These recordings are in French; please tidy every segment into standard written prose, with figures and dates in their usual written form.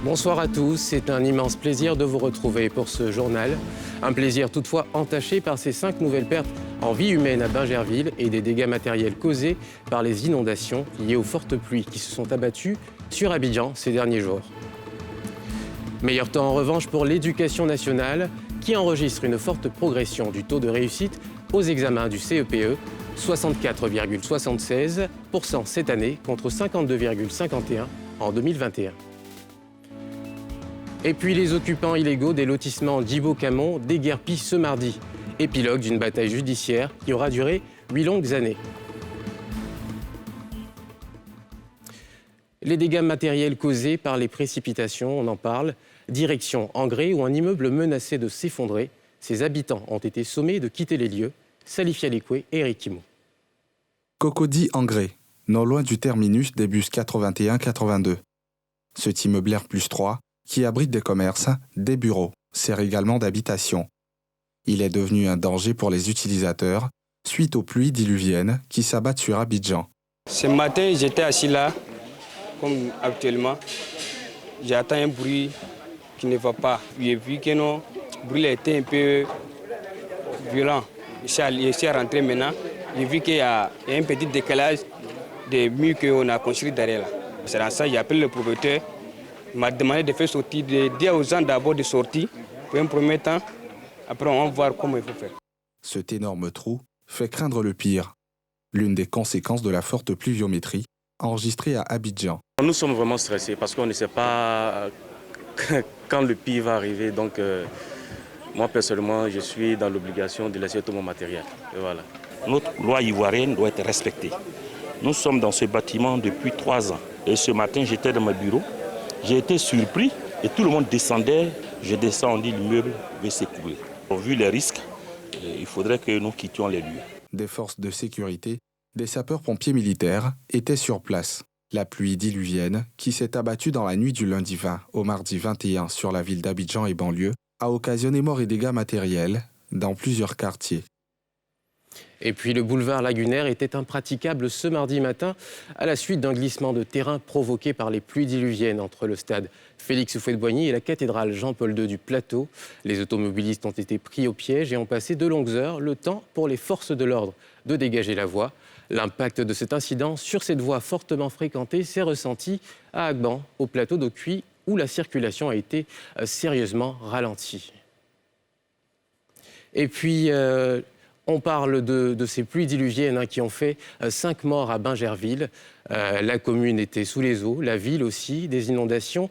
Bonsoir à tous, c'est un immense plaisir de vous retrouver pour ce journal. Un plaisir toutefois entaché par ces 5 nouvelles pertes en vie humaine à Bingerville et des dégâts matériels causés par les inondations liées aux fortes pluies qui se sont abattues sur Abidjan ces derniers jours. Meilleur temps en revanche pour l'éducation nationale qui enregistre une forte progression du taux de réussite aux examens du CEPE, 64,76% cette année contre 52,51% en 2021. Et puis les occupants illégaux des lotissements Djibo-Camon déguerpillent ce mardi. Épilogue d'une bataille judiciaire qui aura duré 8 longues années. Les dégâts matériels causés par les précipitations, on en parle. Direction Angré où un immeuble menaçait de s'effondrer. Ses habitants ont été sommés de quitter les lieux. Salif Yalikwe et Eric Kimo. Cocody Angré, non loin du terminus des bus 81-82. Cet immeuble R+3 qui abrite des commerces, des bureaux, sert également d'habitation. Il est devenu un danger pour les utilisateurs suite aux pluies diluviennes qui s'abattent sur Abidjan. Ce matin, j'étais assis là, comme habituellement. J'entends un bruit qui ne va pas. J'ai vu que non, le bruit était un peu violent. Je suis rentré maintenant. J'ai vu qu'il y a un petit décalage des murs qu'on a construits derrière là. C'est dans ça que j'ai appelé le propriétaire. Il m'a demandé de faire sortir, de dire aux gens d'abord de sortir pour un premier temps. Après, on va voir comment il faut faire. Cet énorme trou fait craindre le pire. L'une des conséquences de la forte pluviométrie enregistrée à Abidjan. Nous sommes vraiment stressés parce qu'on ne sait pas quand le pire va arriver. Donc, moi, personnellement, je suis dans l'obligation de laisser tout mon matériel. Et voilà. Notre loi ivoirienne doit être respectée. Nous sommes dans ce bâtiment depuis 3 ans. Et ce matin, j'étais dans mon bureau. J'ai été surpris et tout le monde descendait. Je descends, on dit l'immeuble va s'écrouler. Vu les risques, il faudrait que nous quittions les lieux. Des forces de sécurité, des sapeurs-pompiers militaires étaient sur place. La pluie diluvienne, qui s'est abattue dans la nuit du lundi 20 au mardi 21 sur la ville d'Abidjan et banlieue, a occasionné morts et dégâts matériels dans plusieurs quartiers. Et puis le boulevard lagunaire était impraticable ce mardi matin à la suite d'un glissement de terrain provoqué par les pluies diluviennes entre le stade Félix Houphouët-Boigny et la cathédrale Jean-Paul II du Plateau. Les automobilistes ont été pris au piège et ont passé de longues heures, le temps pour les forces de l'ordre de dégager la voie. L'impact de cet incident sur cette voie fortement fréquentée s'est ressenti à Agban, au plateau d'Ocuy, où la circulation a été sérieusement ralentie. Et puis, on parle de ces pluies diluviennes qui ont fait 5 morts à Bingerville. La commune était sous les eaux, la ville aussi, des inondations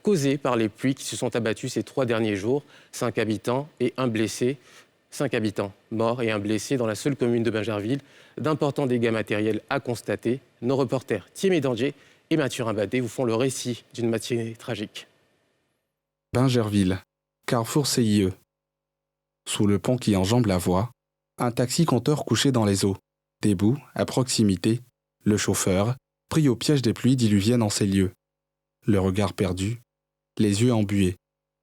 causées par les pluies qui se sont abattues ces 3 derniers jours. 5 habitants et 1 blessé. 5 habitants morts et 1 blessé dans la seule commune de Bingerville. D'importants dégâts matériels à constater. Nos reporters Thierry Dandier et Mathieu Rimbadé vous font le récit d'une matinée tragique. Bingerville, carrefour CIE. Sous le pont qui enjambe la voie, un taxi-compteur couché dans les eaux. Debout, à proximité, le chauffeur, pris au piège des pluies diluviennes en ces lieux. Le regard perdu, les yeux embués.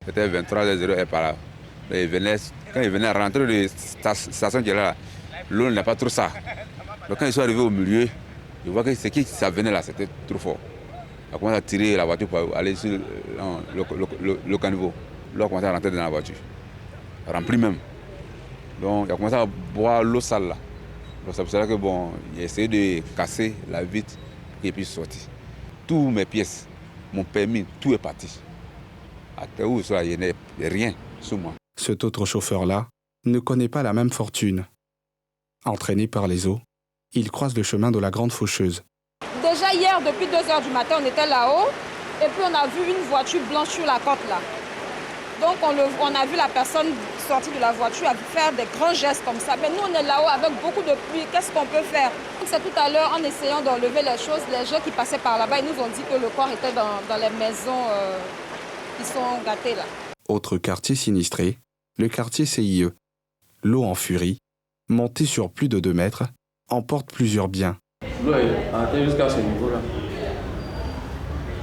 C'était 23h par là. Quand il venait rentrer de la station qui est là, l'eau n'a pas trop ça. Donc quand ils sont arrivés au milieu, je vois que ce qui ça venait là, c'était trop fort. Il a commencé à tirer la voiture pour aller sur le caniveau. L'eau a commencé à rentrer dans la voiture, remplie même. Donc il a commencé à boire l'eau sale là. Donc c'est pour ça que bon, il a essayé de casser la vitre et puis sortir. Toutes mes pièces, mon permis, tout est parti. À terre où il n'y a rien sur moi. Cet autre chauffeur-là ne connaît pas la même fortune. Entraîné par les eaux, il croise le chemin de la Grande Faucheuse. Déjà hier, depuis 2h du matin, on était là-haut et puis on a vu une voiture blanche sur la côte là. Donc on a vu la personne sortir de la voiture faire des grands gestes comme ça. Mais nous on est là-haut avec beaucoup de pluie, qu'est-ce qu'on peut faire? C'est tout à l'heure en essayant d'enlever les choses, les gens qui passaient par là-bas, ils nous ont dit que le corps était dans les maisons qui sont gâtées là. Autre quartier sinistré, le quartier CIE. L'eau en furie, montée sur plus de 2 mètres, emporte plusieurs biens. L'eau est montée jusqu'à ce niveau-là.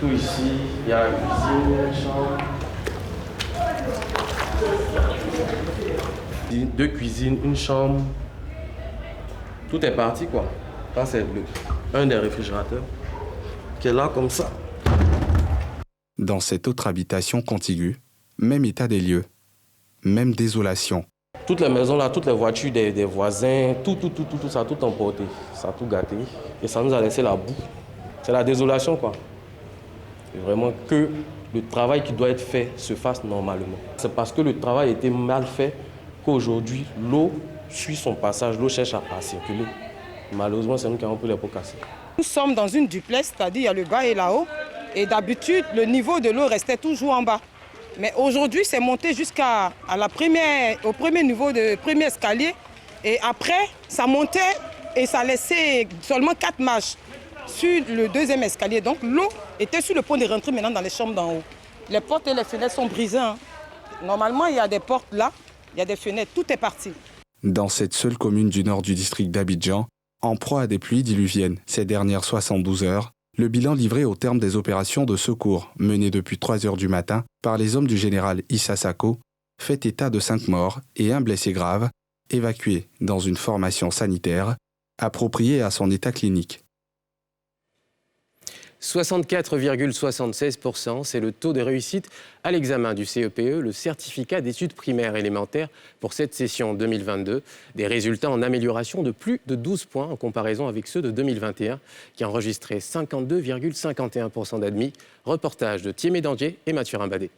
Tout ici, il y a la cuisine, la chambre. Deux cuisines, une chambre. Tout est parti quoi. Là, c'est un des réfrigérateurs qui est là comme ça. Dans cette autre habitation contiguë, même état des lieux, même désolation. Toute la maison là, toutes les voitures des voisins, tout ça a tout emporté. Ça a tout gâté. Et ça nous a laissé la boue. C'est la désolation quoi. C'est vraiment que le travail qui doit être fait se fasse normalement. C'est parce que le travail a été mal fait qu'aujourd'hui, l'eau suit son passage, l'eau cherche à circuler. Malheureusement, c'est nous qui avons pris les pots cassés. Nous sommes dans une duplex, c'est-à-dire il y a le bas et là-haut. Et d'habitude, le niveau de l'eau restait toujours en bas. Mais aujourd'hui, c'est monté au premier niveau de premier escalier. Et après, ça montait et ça laissait seulement 4 marches sur le deuxième escalier. Donc l'eau était sur le point de rentrer maintenant dans les chambres d'en haut. Les portes et les fenêtres sont brisées. Normalement, il y a des portes là, il y a des fenêtres, tout est parti. Dans cette seule commune du nord du district d'Abidjan, en proie à des pluies diluviennes ces dernières 72 heures, le bilan livré au terme des opérations de secours menées depuis 3 heures du matin par les hommes du général Issa Sako fait état de 5 morts et un blessé grave, évacué dans une formation sanitaire appropriée à son état clinique. 64,76%, c'est le taux de réussite à l'examen du CEPE, le certificat d'études primaires élémentaires pour cette session 2022. Des résultats en amélioration de plus de 12 points en comparaison avec ceux de 2021, qui enregistraient 52,51% d'admis. Reportage de Thiémé Dandier et Mathurin Badé.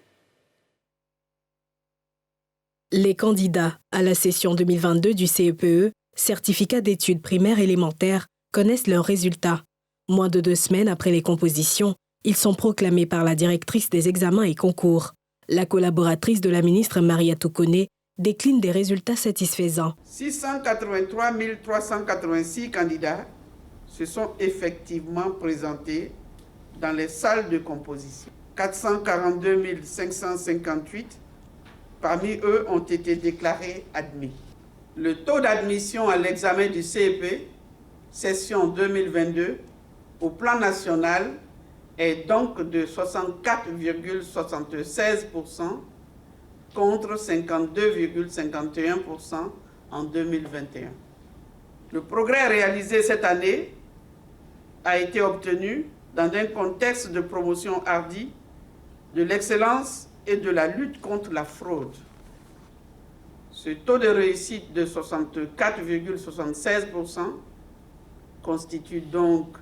Les candidats à la session 2022 du CEPE, certificat d'études primaires élémentaires, connaissent leurs résultats. Moins de 2 semaines après les compositions, ils sont proclamés par la directrice des examens et concours. La collaboratrice de la ministre Maria Toukone décline des résultats satisfaisants. 683 386 candidats se sont effectivement présentés dans les salles de composition. 442 558 parmi eux ont été déclarés admis. Le taux d'admission à l'examen du CEP, session 2022, au plan national est donc de 64,76% contre 52,51% en 2021. Le progrès réalisé cette année a été obtenu dans un contexte de promotion hardie de l'excellence et de la lutte contre la fraude. Ce taux de réussite de 64,76% constitue donc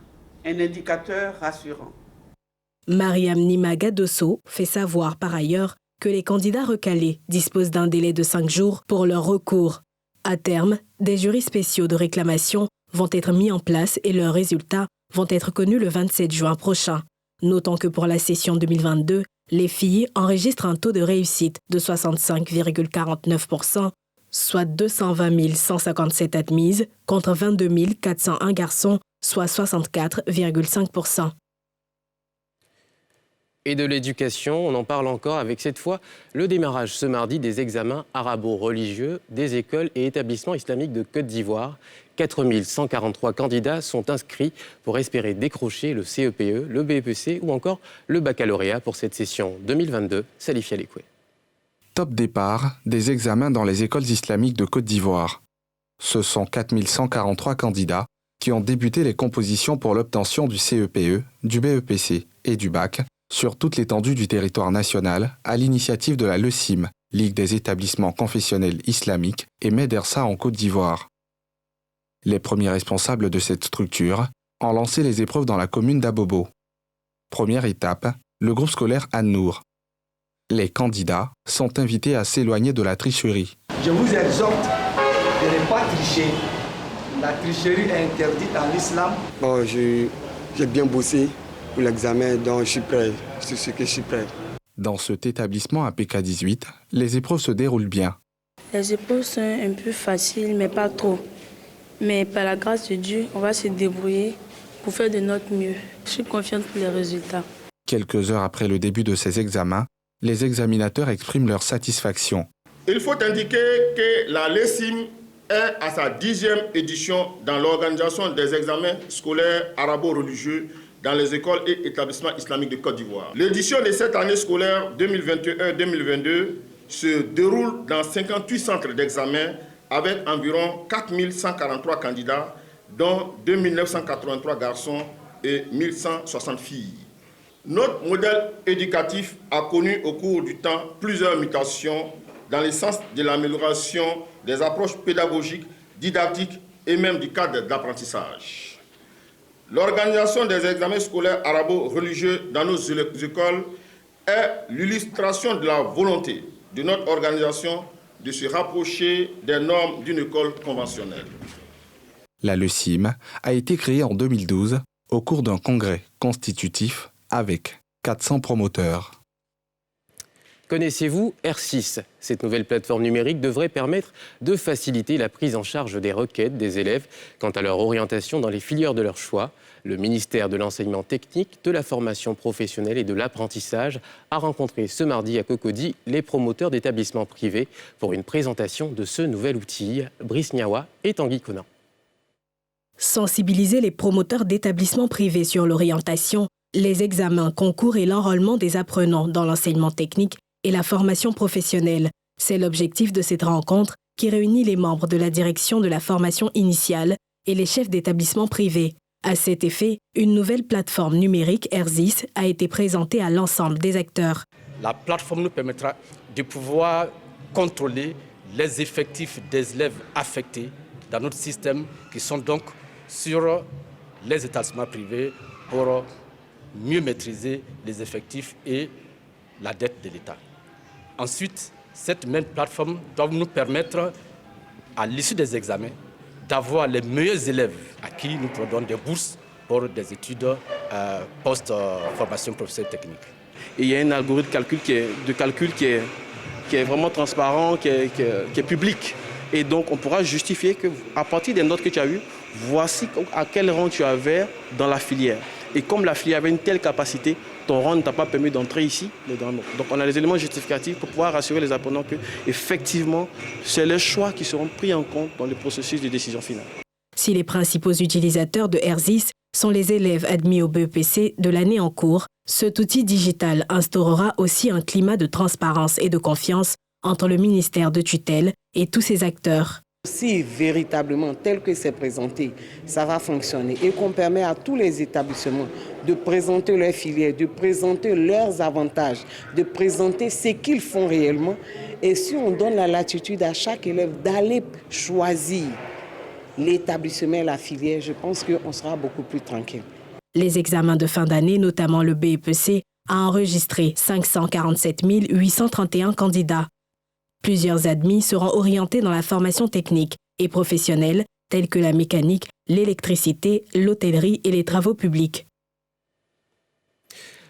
un indicateur rassurant. Mariam Nimaga Dosso fait savoir par ailleurs que les candidats recalés disposent d'un délai de 5 jours pour leur recours. À terme, des jurys spéciaux de réclamation vont être mis en place et leurs résultats vont être connus le 27 juin prochain. Notons que pour la session 2022, les filles enregistrent un taux de réussite de 65,49%, soit 220 157 admises contre 22 401 garçons, soit 64,5%. Et de l'éducation, on en parle encore avec cette fois le démarrage ce mardi des examens arabo-religieux des écoles et établissements islamiques de Côte d'Ivoire. 4 143 candidats sont inscrits pour espérer décrocher le CEPE, le BEPC ou encore le baccalauréat pour cette session 2022. Salif Yalekwe. Top départ des examens dans les écoles islamiques de Côte d'Ivoire. Ce sont 4 143 candidats qui ont débuté les compositions pour l'obtention du CEPE, du BEPC et du bac sur toute l'étendue du territoire national à l'initiative de la LECIM, Ligue des établissements confessionnels islamiques, et Médersa en Côte d'Ivoire. Les premiers responsables de cette structure ont lancé les épreuves dans la commune d'Abobo. Première étape, le groupe scolaire An-Nour. Les candidats sont invités à s'éloigner de la tricherie. Je vous exhorte de ne pas tricher. La tricherie est interdite en islam. Bon, j'ai bien bossé pour l'examen, donc je suis prêt. C'est ce que je suis prêt. Dans cet établissement à PK18, les épreuves se déroulent bien. Les épreuves sont un peu faciles, mais pas trop. Mais par la grâce de Dieu, on va se débrouiller pour faire de notre mieux. Je suis confiante pour les résultats. Quelques heures après le début de ces examens, les examinateurs expriment leur satisfaction. Il faut indiquer que la LECIM est à sa 10e édition dans l'organisation des examens scolaires arabo-religieux dans les écoles et établissements islamiques de Côte d'Ivoire. L'édition de cette année scolaire 2021-2022 se déroule dans 58 centres d'examen avec environ 4143 candidats, dont 2983 garçons et 1160 filles. Notre modèle éducatif a connu au cours du temps plusieurs mutations dans le sens de l'amélioration des approches pédagogiques, didactiques et même du cadre d'apprentissage. L'organisation des examens scolaires arabo-religieux dans nos écoles est l'illustration de la volonté de notre organisation de se rapprocher des normes d'une école conventionnelle. La LECIM a été créée en 2012 au cours d'un congrès constitutif avec 400 promoteurs. Connaissez-vous R6 ? Cette nouvelle plateforme numérique devrait permettre de faciliter la prise en charge des requêtes des élèves quant à leur orientation dans les filières de leur choix. Le ministère de l'Enseignement technique, de la formation professionnelle et de l'apprentissage a rencontré ce mardi à Cocody les promoteurs d'établissements privés pour une présentation de ce nouvel outil. Brice Niawa et Tanguy Conan. Sensibiliser les promoteurs d'établissements privés sur l'orientation, les examens, concours et l'enrôlement des apprenants dans l'enseignement technique et la formation professionnelle. C'est l'objectif de cette rencontre qui réunit les membres de la direction de la formation initiale et les chefs d'établissements privés. À cet effet, une nouvelle plateforme numérique R6 a été présentée à l'ensemble des acteurs. La plateforme nous permettra de pouvoir contrôler les effectifs des élèves affectés dans notre système qui sont donc sur les établissements privés pour mieux maîtriser les effectifs et la dette de l'État. Ensuite, cette même plateforme doit nous permettre, à l'issue des examens, d'avoir les meilleurs élèves à qui nous prenons des bourses pour des études post-formation professionnelle technique. Et il y a un algorithme de calcul qui est vraiment transparent, qui est public. Et donc, on pourra justifier qu'à partir des notes que tu as eues, voici à quel rang tu avais dans la filière. Et comme la filière avait une telle capacité, ton rang ne t'a pas permis d'entrer ici. Donc on a les éléments justificatifs pour pouvoir rassurer les apprenants que, effectivement, c'est les choix qui seront pris en compte dans le processus de décision finale. Si les principaux utilisateurs de R6 sont les élèves admis au BEPC de l'année en cours, cet outil digital instaurera aussi un climat de transparence et de confiance entre le ministère de tutelle et tous ses acteurs. Si véritablement, tel que c'est présenté, ça va fonctionner et qu'on permet à tous les établissements de présenter leurs filières, de présenter leurs avantages, de présenter ce qu'ils font réellement, et si on donne la latitude à chaque élève d'aller choisir l'établissement et la filière, je pense qu'on sera beaucoup plus tranquille. Les examens de fin d'année, notamment le BEPC, a enregistré 547 831 candidats. Plusieurs admis seront orientés dans la formation technique et professionnelle, telles que la mécanique, l'électricité, l'hôtellerie et les travaux publics.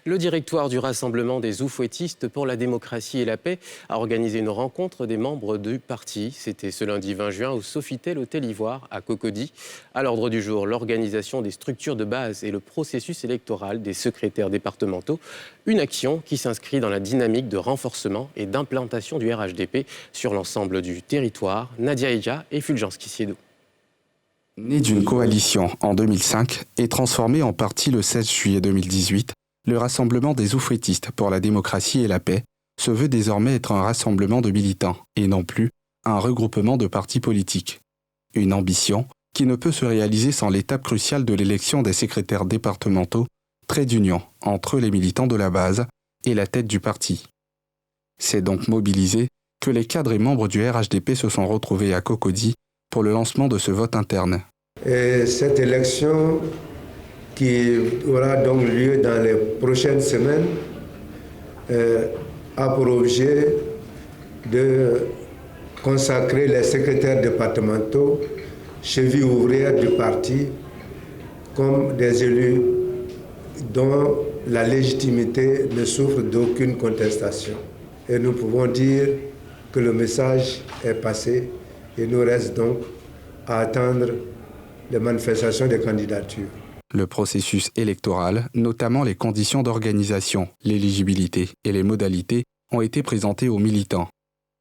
Le directoire du Rassemblement des oufouettistes pour la démocratie et la paix a organisé une rencontre des membres du parti. C'était ce lundi 20 juin au Sofitel Hôtel Ivoire à Cocody. À l'ordre du jour, l'organisation des structures de base et le processus électoral des secrétaires départementaux. Une action qui s'inscrit dans la dynamique de renforcement et d'implantation du RHDP sur l'ensemble du territoire. Nadia Eja et Fulgence Kissiedo. Né d'une coalition en 2005 et transformé en parti le 16 juillet 2018, le Rassemblement des oufouettistes pour la démocratie et la paix se veut désormais être un rassemblement de militants et non plus un regroupement de partis politiques. Une ambition qui ne peut se réaliser sans l'étape cruciale de l'élection des secrétaires départementaux, trait d'union entre les militants de la base et la tête du parti. C'est donc mobilisé que les cadres et membres du RHDP se sont retrouvés à Cocody pour le lancement de ce vote interne. Et cette élection qui aura donc lieu dans les prochaines semaines, a pour objet de consacrer les secrétaires départementaux, chevilles ouvrières du parti, comme des élus dont la légitimité ne souffre d'aucune contestation. Et nous pouvons dire que le message est passé et il nous reste donc à attendre les manifestations des candidatures. Le processus électoral, notamment les conditions d'organisation, l'éligibilité et les modalités, ont été présentés aux militants.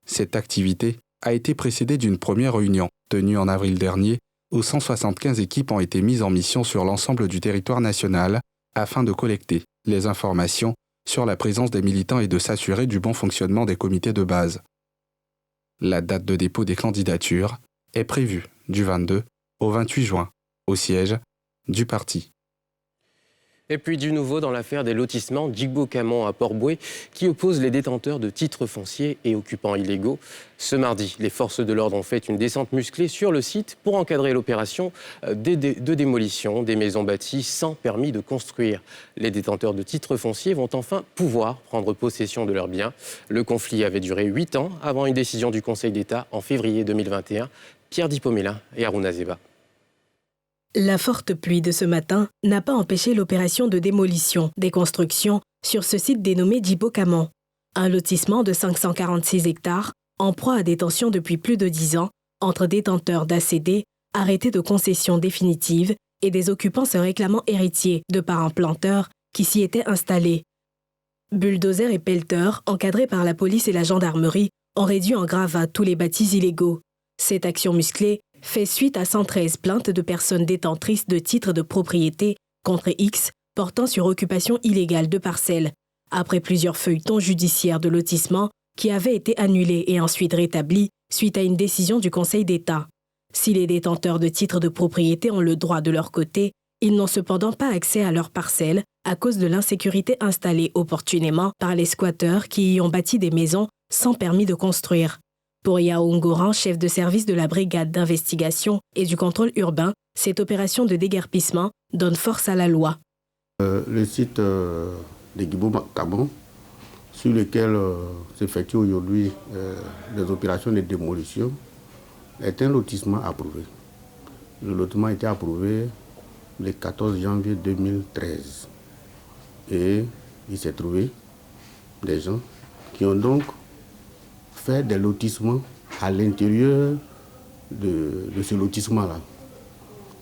Cette activité a été précédée d'une première réunion, tenue en avril dernier, où 175 équipes ont été mises en mission sur l'ensemble du territoire national afin de collecter les informations sur la présence des militants et de s'assurer du bon fonctionnement des comités de base. La date de dépôt des candidatures est prévue du 22 au 28 juin, au siège du parti. Et puis du nouveau dans l'affaire des lotissements Djibouti-Camon à Port-Bouët qui oppose les détenteurs de titres fonciers et occupants illégaux. Ce mardi, les forces de l'ordre ont fait une descente musclée sur le site pour encadrer l'opération de démolition des maisons bâties sans permis de construire. Les détenteurs de titres fonciers vont enfin pouvoir prendre possession de leurs biens. Le conflit avait duré 8 ans avant une décision du Conseil d'État en février 2021. Pierre Dipomélin et Harouna Zeba. La forte pluie de ce matin n'a pas empêché l'opération de démolition des constructions sur ce site dénommé Djibouti-Camon, un lotissement de 546 hectares en proie à des tensions depuis plus de 10 ans entre détenteurs d'ACD, arrêtés de concession définitive, et des occupants se réclamant héritiers de parents planteurs qui s'y étaient installés. Bulldozers et pelleteurs, encadrés par la police et la gendarmerie, ont réduit en gravats tous les bâtis illégaux. Cette action musclée fait suite à 113 plaintes de personnes détentrices de titres de propriété contre X portant sur occupation illégale de parcelles, après plusieurs feuilletons judiciaires de lotissement qui avaient été annulés et ensuite rétablis suite à une décision du Conseil d'État. Si les détenteurs de titres de propriété ont le droit de leur côté, ils n'ont cependant pas accès à leurs parcelles à cause de l'insécurité installée opportunément par les squatteurs qui y ont bâti des maisons sans permis de construire. Pour Yao Ngoran, chef de service de la brigade d'investigation et du contrôle urbain, cette opération de déguerpissement donne force à la loi. Le site de Djibouti-Camon, sur lequel s'effectuent aujourd'hui les opérations de démolition, est un lotissement approuvé. Le lotissement a été approuvé le 14 janvier 2013. Et il s'est trouvé des gens qui ont donc fait des lotissements à l'intérieur de ce lotissement-là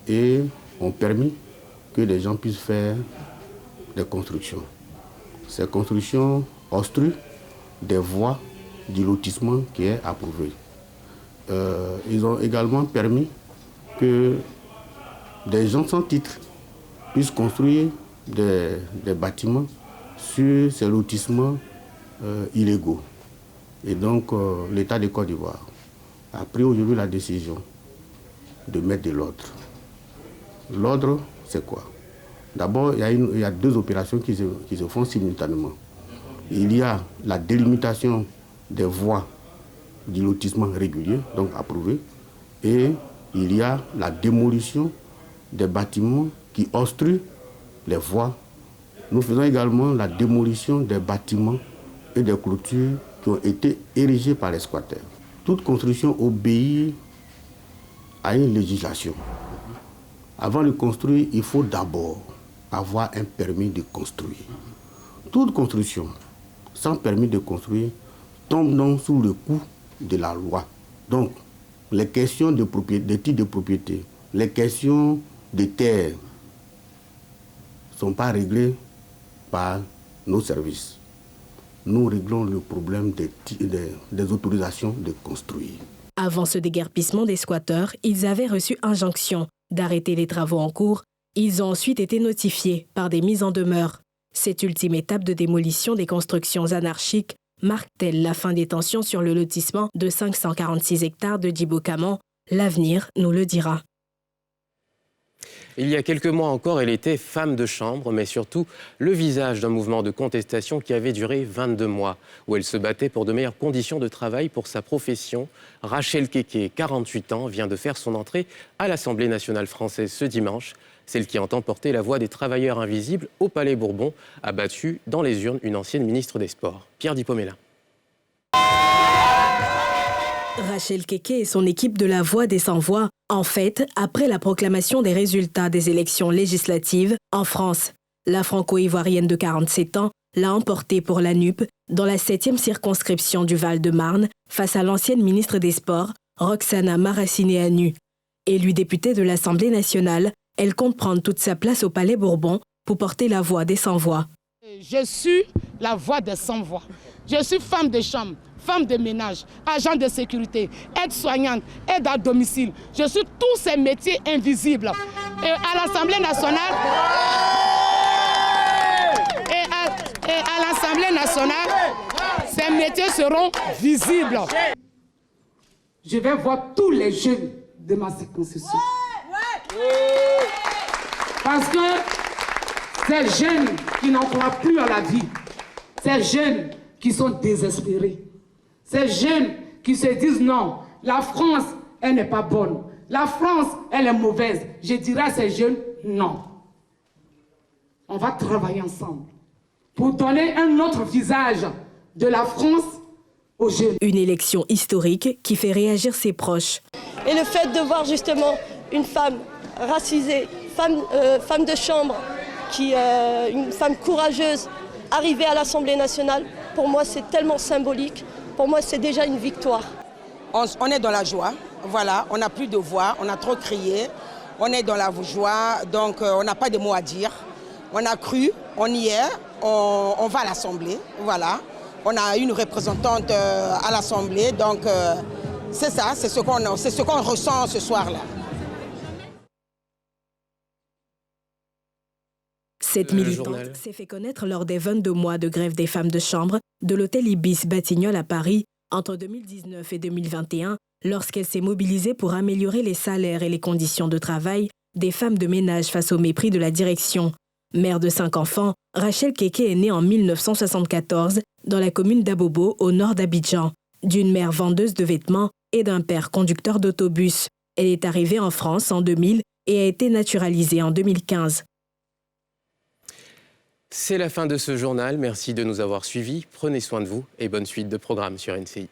et ont permis que les gens puissent faire des constructions. Ces constructions obstruent des voies du lotissement qui est approuvé. Ils ont également permis que des gens sans titre puissent construire des bâtiments sur ces lotissements illégaux. Et donc, l'État de Côte d'Ivoire a pris aujourd'hui la décision de mettre de l'ordre. L'ordre, c'est quoi? D'abord, il y a deux opérations qui se font simultanément. Il y a la délimitation des voies du lotissement régulier, donc approuvé, et il y a la démolition des bâtiments qui obstruent les voies. Nous faisons également la démolition des bâtiments et des clôtures qui ont été érigés par les squatteurs. Toute construction obéit à une législation. Avant de construire, il faut d'abord avoir un permis de construire. Toute construction sans permis de construire tombe donc sous le coup de la loi. Donc, les questions de titres de propriété, les questions de terre ne sont pas réglées par nos services. Nous réglons le problème des autorisations de construire. Avant ce déguerpissement des squatteurs, ils avaient reçu injonction d'arrêter les travaux en cours. Ils ont ensuite été notifiés par des mises en demeure. Cette ultime étape de démolition des constructions anarchiques marque-t-elle la fin des tensions sur le lotissement de 546 hectares de Djibouti-Camon? L'avenir nous le dira. Il y a quelques mois encore, elle était femme de chambre, mais surtout le visage d'un mouvement de contestation qui avait duré 22 mois, où elle se battait pour de meilleures conditions de travail pour sa profession. Rachel Keke, 48 ans, vient de faire son entrée à l'Assemblée nationale française ce dimanche. Celle qui entend porter la voix des travailleurs invisibles au Palais Bourbon a battu dans les urnes une ancienne ministre des Sports, Pierre Dipomélin. Rachel Keke et son équipe de la Voix des Sans-Voix, en fait, après la proclamation des résultats des élections législatives en France. La franco-ivoirienne de 47 ans l'a emportée pour la NUP dans la 7e circonscription du Val-de-Marne face à l'ancienne ministre des Sports, Roxana Maracineanu. Élue députée de l'Assemblée nationale, elle compte prendre toute sa place au Palais Bourbon pour porter la voix des sans-voix. Je suis la voix des sans-voix. Je suis femme de chambre, femme de ménage, agent de sécurité, aide-soignante, aide à domicile. Je suis tous ces métiers invisibles. Et à l'Assemblée nationale, Et à l'Assemblée nationale, ces métiers seront visibles. Je vais voir tous les jeunes de ma circonscription. Parce que ces jeunes qui n'en croient plus à la vie, ces jeunes qui sont désespérés, ces jeunes qui se disent non, la France, elle n'est pas bonne, la France, elle est mauvaise. Je dirais à ces jeunes, non. On va travailler ensemble pour donner un autre visage de la France aux jeunes. Une élection historique qui fait réagir ses proches. Et le fait de voir justement une femme racisée, femme de chambre, une femme courageuse, arriver à l'Assemblée nationale, pour moi c'est tellement symbolique, pour moi c'est déjà une victoire. On est dans la joie, voilà, on n'a plus de voix, on a trop crié, on est dans la joie, donc on n'a pas de mots à dire. On a cru, on y est, on va à l'Assemblée, voilà. On a une représentante à l'Assemblée, donc c'est ça, c'est ce qu'on ressent ce soir-là. Cette militante s'est fait connaître lors des 22 mois de grève des femmes de chambre de l'hôtel Ibis Batignolles à Paris entre 2019 et 2021, lorsqu'elle s'est mobilisée pour améliorer les salaires et les conditions de travail des femmes de ménage face au mépris de la direction. Mère de 5 enfants, Rachel Keke est née en 1974 dans la commune d'Abobo, au nord d'Abidjan, d'une mère vendeuse de vêtements et d'un père conducteur d'autobus. Elle est arrivée en France en 2000 et a été naturalisée en 2015. C'est la fin de ce journal. Merci de nous avoir suivis. Prenez soin de vous et bonne suite de programmes sur NCI.